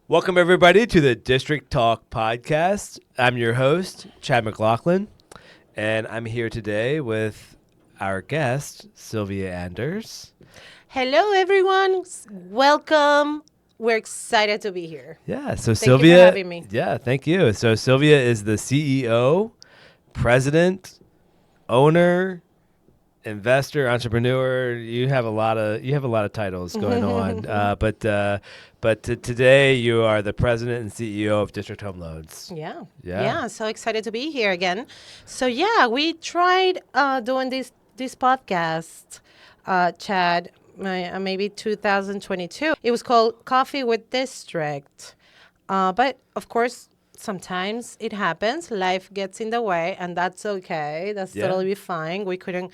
Welcome, everybody, to the District Talk podcast. I'm your host, Chad McGlaughlin, and I'm here today with our guest, Silvia Anders. Hello, everyone. Welcome. We're excited to be here. Yeah, so Thank you for having me. Yeah, thank you. So Silvia is the CEO, president, owner, investor, entrepreneur. You have a lot of titles going on. But today you are the president and CEO of District Home Loans. Yeah. So excited to be here again. So we tried doing this podcast, Chad, maybe 2022. It was called Coffee with District. But of course, sometimes it happens. Life gets in the way, and that's okay. That's totally fine. We couldn't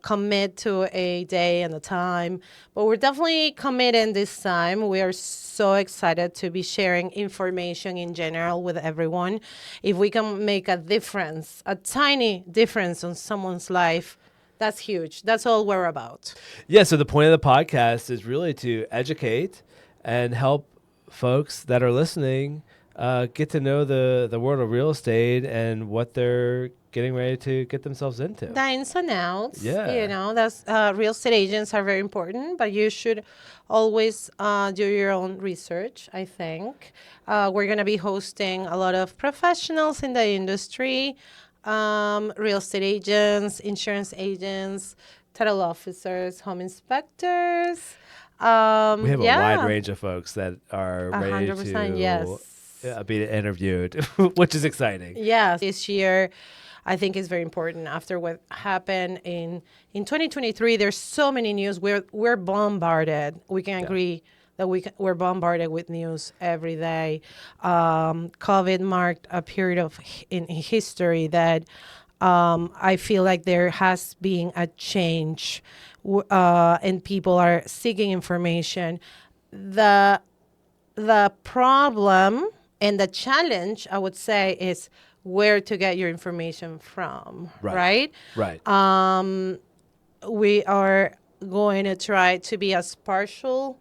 commit to a day and a time, but we're definitely committing this time. We are so excited to be sharing information in general with everyone. If we can make a difference, a tiny difference on someone's life, that's huge. That's all we're about. Yeah, so the point of the podcast is really to educate and help folks that are listening get to know the world of real estate and what they're getting ready to get themselves into. The ins and outs. Yeah. You know, that's real estate agents are very important, but you should always do your own research, I think. We're going to be hosting a lot of professionals in the industry, real estate agents, insurance agents, title officers, home inspectors. We have a wide range of folks that are ready 100%, to yes. be interviewed, which is exciting. Yeah, this year I think is very important after what happened in 2023. There's so many news. We're bombarded. We can agree that we're bombarded with news every day. COVID marked a period in history that I feel like there has been a change, and people are seeking information. The problem and the challenge, I would say, is where to get your information from, right? Right. We are going to try to be as partial,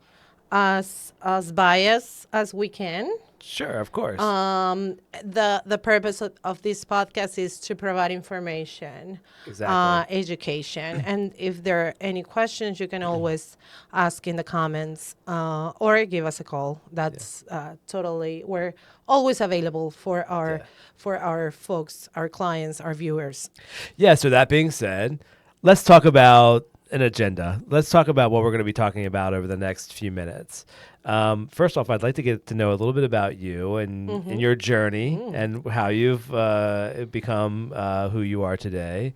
as biased as we can. Sure, of course. The purpose of this podcast is to provide information, education, and if there are any questions, you can always ask in the comments or give us a call. That's totally. We're always available for our folks, our clients, our viewers. Yeah. So that being said, let's talk about an agenda. Let's talk about what we're going to be talking about over the next few minutes. First off, I'd like to get to know a little bit about you and your journey and how you've become who you are today.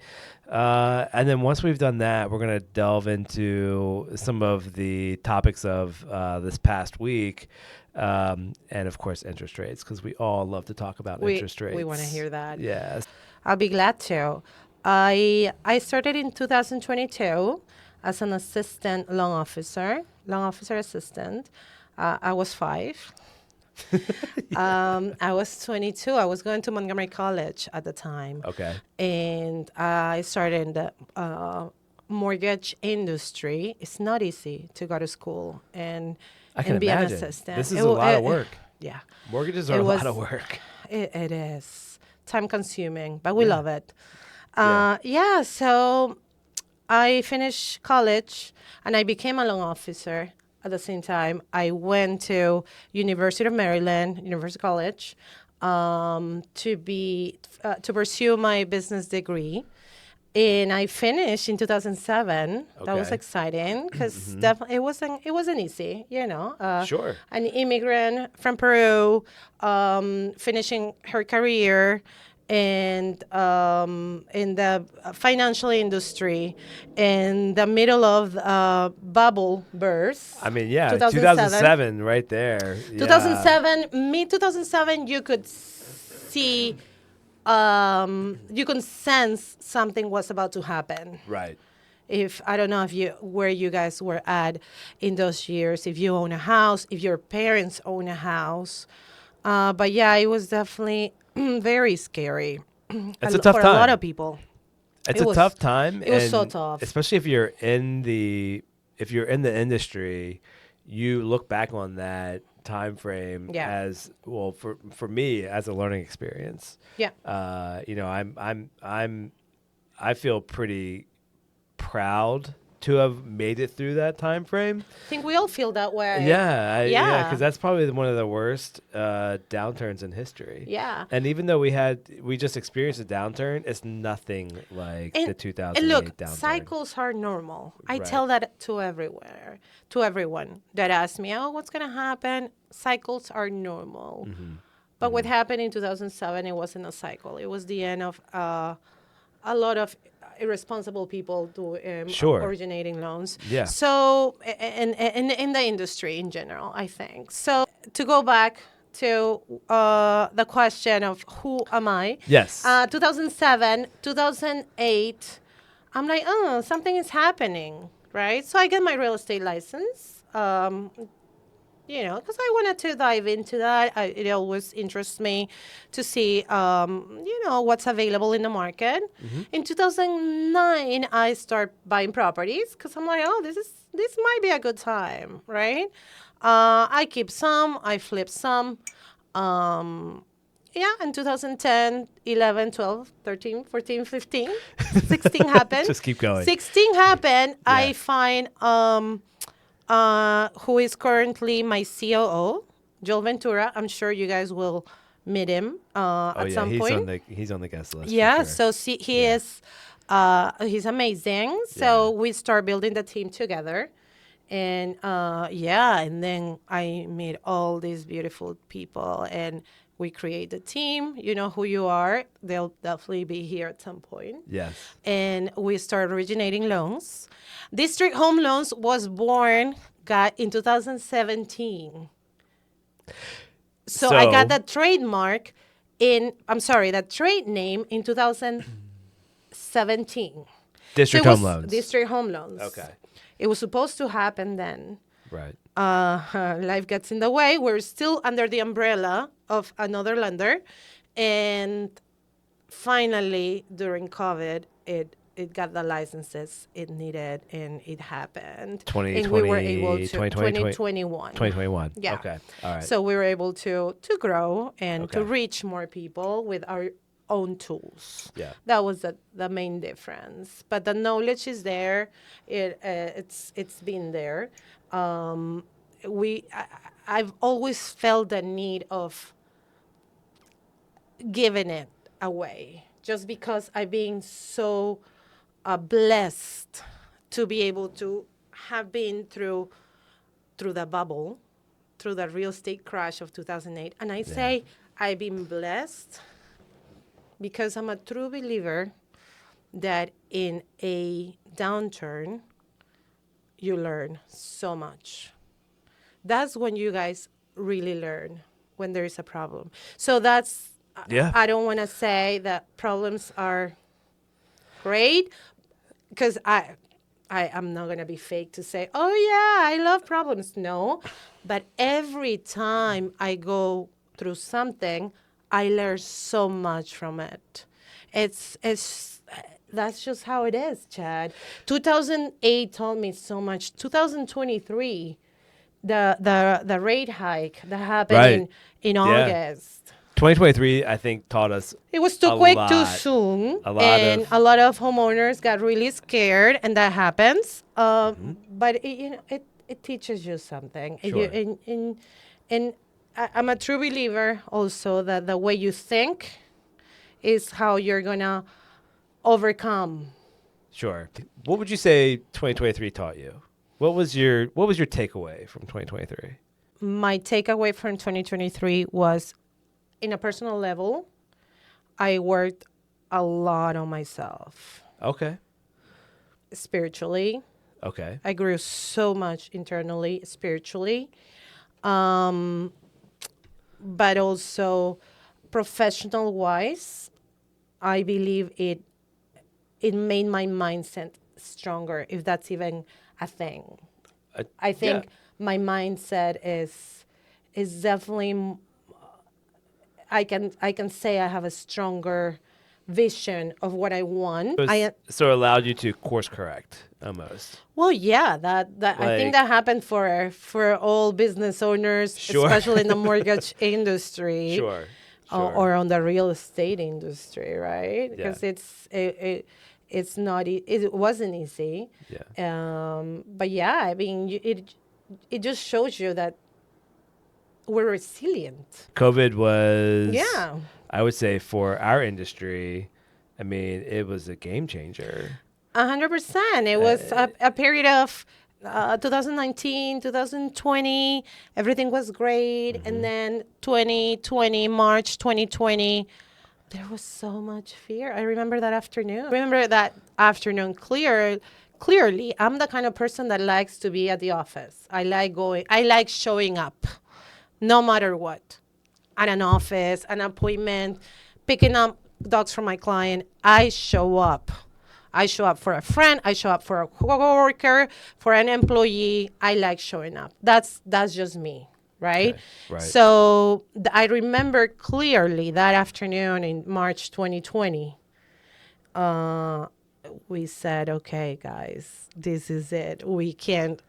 And then once we've done that, we're going to delve into some of the topics of this past week. And of course, interest rates, because we all love to talk about interest rates. We want to hear that. Yes. I'll be glad to. I started in 2022 as an assistant loan officer assistant. I was 5. I was 22. I was going to Montgomery College at the time. Okay. And I started in the mortgage industry. It's not easy to go to school and be an assistant. This is a lot of work. Yeah. Mortgages are a lot of work. It is. Time consuming, but we love it. So I finished college and I became a loan officer. At the same time, I went to University of Maryland, University College, to pursue my business degree. And I finished in 2007. Okay. That was exciting because definitely it wasn't easy, you know. Sure. An immigrant from Peru, finishing her career and in the financial industry in the middle of bubble burst. I mean, 2007 right there. 2007, mid-2007, you could see, you could sense something was about to happen. Right. If I don't know where you guys were at in those years, if you own a house, if your parents own a house. But yeah, it was definitely very scary. It's a tough for time. a lot of people. It's It a was tough time, it was so and tough. especially if you're in the industry, you look back on that time frame Yeah. as well. For me, as a learning experience, Yeah. you know, I feel pretty proud to have made it through that time frame. I think we all feel that way. Yeah, because Yeah. that's probably one of the worst downturns in history. Yeah. And even though we just experienced a downturn, it's nothing like the And look, 2008 downturn. cycles are normal. I Right. tell that to everyone that asks me, "Oh, what's gonna happen?" Cycles are normal. Mm-hmm. But what happened in 2007, it wasn't a cycle. It was the end of a lot of irresponsible people Sure. originating loans. Yeah. So, and in the industry in general, I think. So, to go back to the question of who am I? Yes. 2007, 2008, I'm like, oh, something is happening, right? So I get my real estate license. Because I wanted to dive into that. It always interests me to see, what's available in the market. Mm-hmm. In 2009, I start buying properties because I'm like, oh, this might be a good time, right? I keep some, I flip some. In 2010, 11, 12, 13, 14, 15, 16 happened. Just keep going. 16 happened. Yeah. I find who is currently my COO, Joel Ventura. I'm sure you guys will meet him at some point. He's on the guest list. Yeah, for sure. so he is, he's amazing. So we start building the team together. And and then I meet all these beautiful people and we create the team. You know who you are. They'll definitely be here at some point. Yes. And we start originating loans. District Home Loans was born in 2017. So I got that trademark that trade name in 2017. District Home Loans. District Home Loans. Okay. It was supposed to happen then. Right. Life gets in the way. We're still under the umbrella of another lender. And finally, during COVID, it got the licenses it needed, and it happened. 2020, and we were able to 2021. 2021. Yeah. Okay. All right. So we were able to grow and to Okay. reach more people with our own tools. Yeah. That was the main difference. But the knowledge is there. It's been there. I've always felt the need of giving it away, just because I've been so blessed to be able to have been through the bubble, through the real estate crash of 2008. And I say I've been blessed because I'm a true believer that in a downturn, you learn so much. That's when you guys really learn, when there is a problem. So that's, I don't want to say that problems are great, because I'm not going to be fake to say, oh, yeah, I love problems. No. But every time I go through something, I learn so much from it. That's just how it is, Chad. 2008 taught me so much. 2023, the rate hike that happened in August. 2023, I think, taught us It was too quick, too soon, and a lot of homeowners got really scared, and that happens. But it teaches you something. Sure. And I'm a true believer also that the way you think is how you're gonna overcome. Sure. What would you say 2023 taught you? What was your takeaway from 2023? My takeaway from 2023 was, in a personal level, I worked a lot on myself. Okay. Spiritually. Okay. I grew so much internally, spiritually. But also professional-wise, I believe it made my mindset stronger, if that's even a thing. I think my mindset is definitely, I can say I have a stronger vision of what I want. So it allowed you to course correct almost. Well, yeah, that I think that happened for all business owners, Sure. especially in the mortgage industry. Sure. Or on the real estate industry, right? Because it's not it wasn't easy. Yeah. But yeah, I mean, it just shows you that we're resilient. COVID was, Yeah, I would say, for our industry, I mean, it was a game changer. 100%. It was a period of 2019, 2020. Everything was great, and then 2020, March 2020. There was so much fear. I remember that afternoon clearly. I'm the kind of person that likes to be at the office. I like showing up, no matter what. At an office, an appointment, picking up dogs for my client. I show up. I show up for a friend. I show up for a coworker, for an employee. I like showing up. That's just me. Right? Okay, right. So I remember clearly that afternoon in March 2020, we said, okay, guys, this is it. We just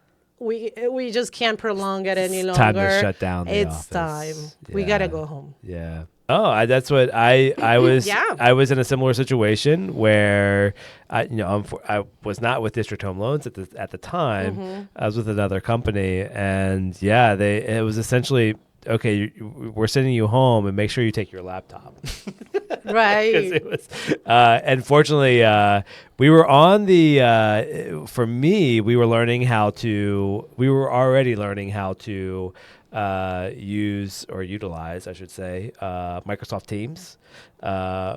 can't prolong it any longer. Time to shut down the It's office. time. Yeah. We got to go home. Yeah. Oh, that's what I was. Yeah. I was in a similar situation where I was not with District Home Loans at the time. Mm-hmm. I was with another company, and yeah, it was essentially, okay, we're sending you home, and make sure you take your laptop. Right. Because it was, unfortunately, we were on the. For me, we were already learning how to use or utilize, I should say, Microsoft Teams,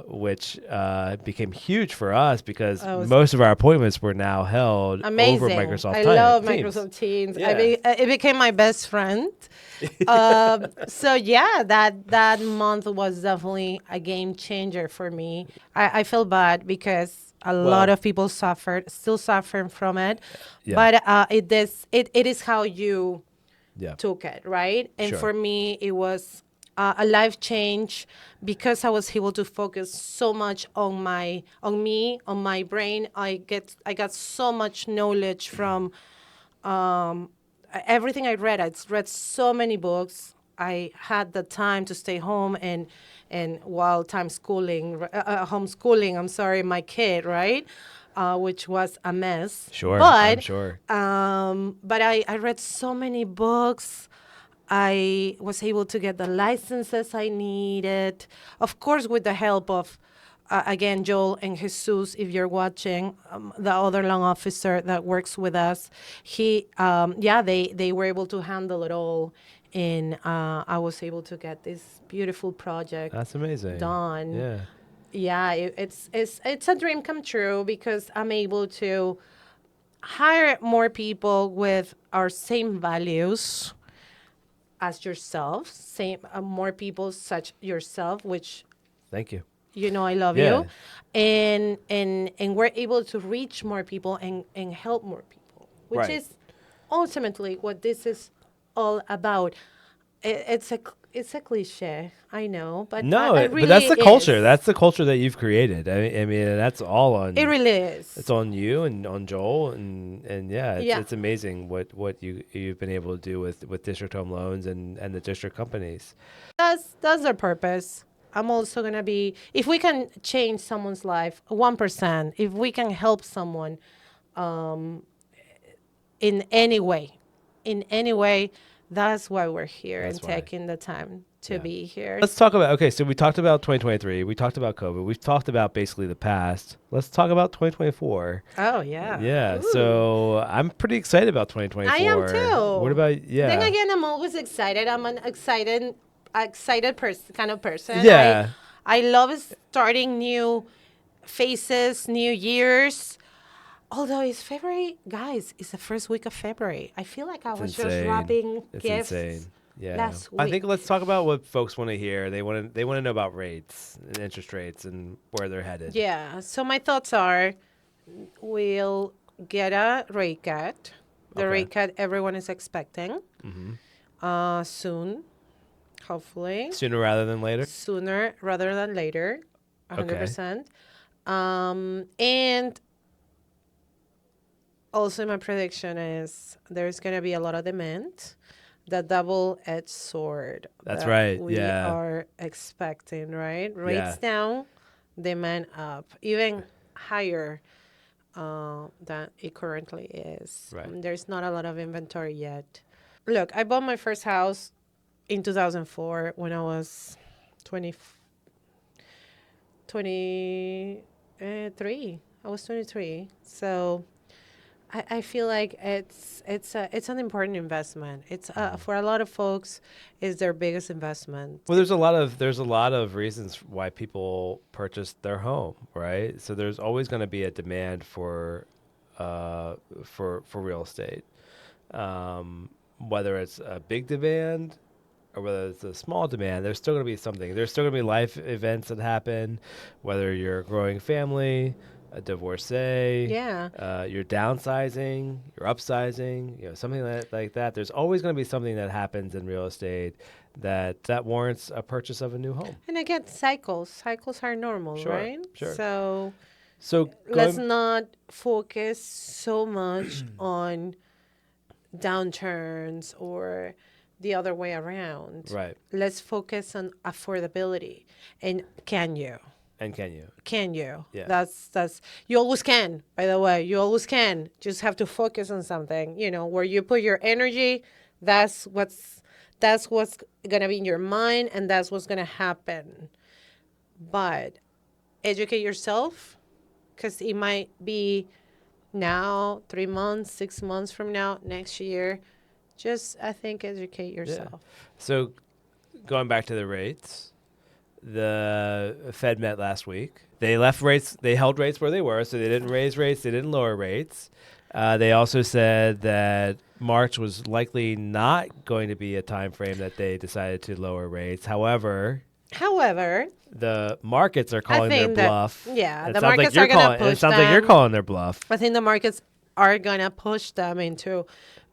which became huge for us because most of our appointments were now held over Microsoft Teams. I love Microsoft Teams. Yeah. It became my best friend. So yeah, that month was definitely a game changer for me. I feel bad because a lot of people still suffering from it. Yeah. But it is how you took it, right? And Sure. for me, it was a life change because I was able to focus so much on me, on my brain. I got so much knowledge from everything I read. I read so many books. I had the time to stay home and while homeschooling. I'm sorry, my kid, right? Which was a mess. Sure, but, I'm sure. But I read so many books. I was able to get the licenses I needed, of course, with the help of, again, Joel and Jesus, if you're watching, the other loan officer that works with us. They were able to handle it all. And I was able to get this beautiful project. That's amazing. Done. Yeah. Yeah, it's a dream come true because I'm able to hire more people with our same values as yourself, more people such yourself, which Thank you. I love Yeah. you, and we're able to reach more people and help more people, which Right. is ultimately what this is all about. It's a cliche, I know, but No, it but really that's the culture. is. That's the culture that you've created. I mean, that's all on. It really is. It's on you and on Joel and yeah, Yeah. it's amazing what you've been able to do with District Home Loans and the district companies. That's their purpose. I'm also gonna be, if we can change someone's life 1%, if we can help someone, in any way, that's why we're here. That's and why. taking the time to be here. Let's talk about, okay, so we talked about 2023. We talked about COVID. We've talked about basically the past. Let's talk about 2024. Oh yeah. Yeah, Ooh. so I'm pretty excited about 2024. I am too. What about, Then again, I'm always excited. I'm an excited kind of person. Yeah. I love starting new phases, new years. Although it's February, guys, it's the first week of February. I feel like I was just wrapping It's gifts. insane. Yeah. last I think week. let's talk about what folks want to hear. They want to know about rates and interest rates and where they're headed. Yeah. So my thoughts are, we'll get a rate cut. The Okay. rate cut everyone is expecting soon, hopefully. Sooner rather than later. Sooner rather than later. Okay. 100%. And also, my prediction is there's going to be a lot of demand. The double-edged sword That's that right. we Yeah. are expecting, right? Yeah. Rates down, demand up, even higher than it currently is. Right. There's not a lot of inventory yet. Look, I bought my first house in 2004 when I was 20, 23. I was 23. So I feel like it's an important investment. It's for a lot of folks, is their biggest investment. Well, there's a lot of reasons why people purchase their home, right? So there's always going to be a demand for real estate, whether it's a big demand or whether it's a small demand. There's still going to be something. There's still going to be life events that happen, whether you're a growing family, a divorcee, Yeah. you're downsizing, you're upsizing, something like that. There's always going to be something that happens in real estate that warrants a purchase of a new home. And again, cycles are normal, Sure, right? sure. So So let's going, not focus so much on downturns or the other way around. right, Let's focus on affordability. And can you? and can you? Can you? Yeah. That's you always can, by the way. You always can. Just have to focus on something, where you put your energy, that's what's gonna be in your mind and that's what's gonna happen. But educate yourself, because it might be now, 3 months, 6 months from now, next year. Just, I think, educate Yeah. yourself. So going back to the rates, the Fed met last week. They held rates where they were, so they didn't raise rates, they didn't lower rates. They also said that March was likely not going to be a time frame that they decided to lower rates. However, the markets are calling their think that- bluff. yeah, It the sounds like markets you're are gonna calling. It push sounds like you're them. calling their bluff. I think the markets are going to push them into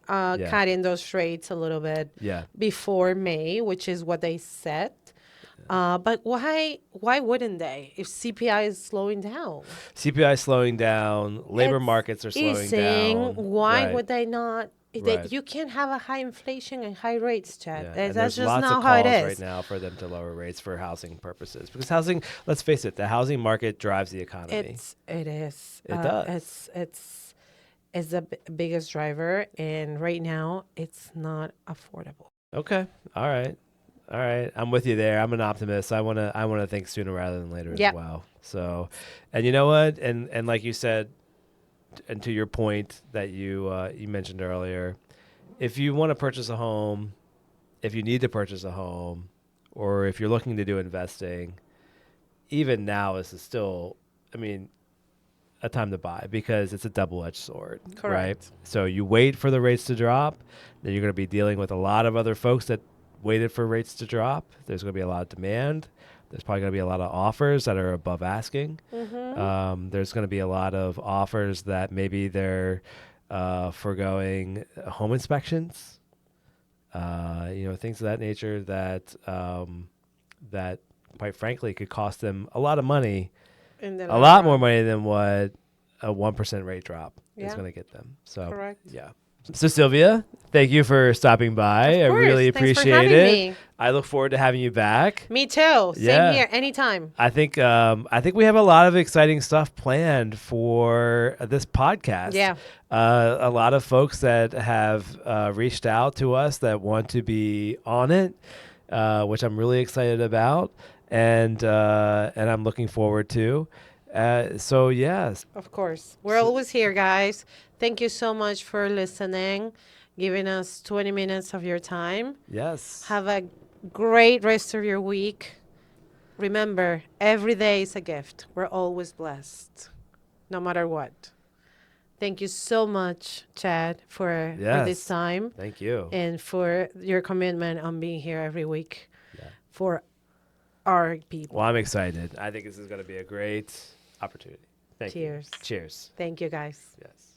Yeah. cutting those rates a little bit Yeah. before May, which is what they said. But why wouldn't they if CPI is slowing down? CPI is slowing down. Labor It's markets are slowing easing. down. Why Right. would they not? Right. You can't have a high inflation and high rates, Chad. Yeah, and That's there's just lots not of how it calls is. right now for them to lower rates for housing purposes because housing. Let's face it, the housing market drives the economy. It is. It does. It's the biggest driver, and right now it's not affordable. Okay, all right, I'm with you there. I'm an optimist. I wanna think sooner rather than later Yep. as well. So, and you know what? And like you said, and to your point that you mentioned earlier, if you want to purchase a home, if you need to purchase a home, or if you're looking to do investing, even now is still, I mean, a time to buy because it's a double-edged sword, right? Correct. So you wait for the rates to drop, then you're going to be dealing with a lot of other folks that waited for rates to drop. There's going to be a lot of demand. There's probably going to be a lot of offers that are above asking. There's going to be a lot of offers that maybe they're foregoing home inspections, things of that nature that that quite frankly could cost them a lot of money, In the a long lot run. more money than what a 1% rate drop is Yeah. going to get them. So Correct. yeah. So Sylvia, thank you for stopping by. Of I course. really Thanks for appreciate having it. me. I look forward to having you back. Me too. Same Yeah. here. Anytime. I think we have a lot of exciting stuff planned for this podcast. Yeah. A lot of folks that have reached out to us that want to be on it, which I'm really excited about, and I'm looking forward to. So yes, Of course. We're always here, guys. Thank you so much for listening, giving us 20 minutes of your time. yes. Have a great rest of your week. Remember, every day is a gift. We're always blessed, no matter what. Thank you so much, Chad, for Yes. this time Thank you. and for your commitment on being here every week Yeah. for our people. Well, I'm excited. I think this is going to be a great opportunity. Thank you. Cheers. Cheers. Thank you, guys. Yes.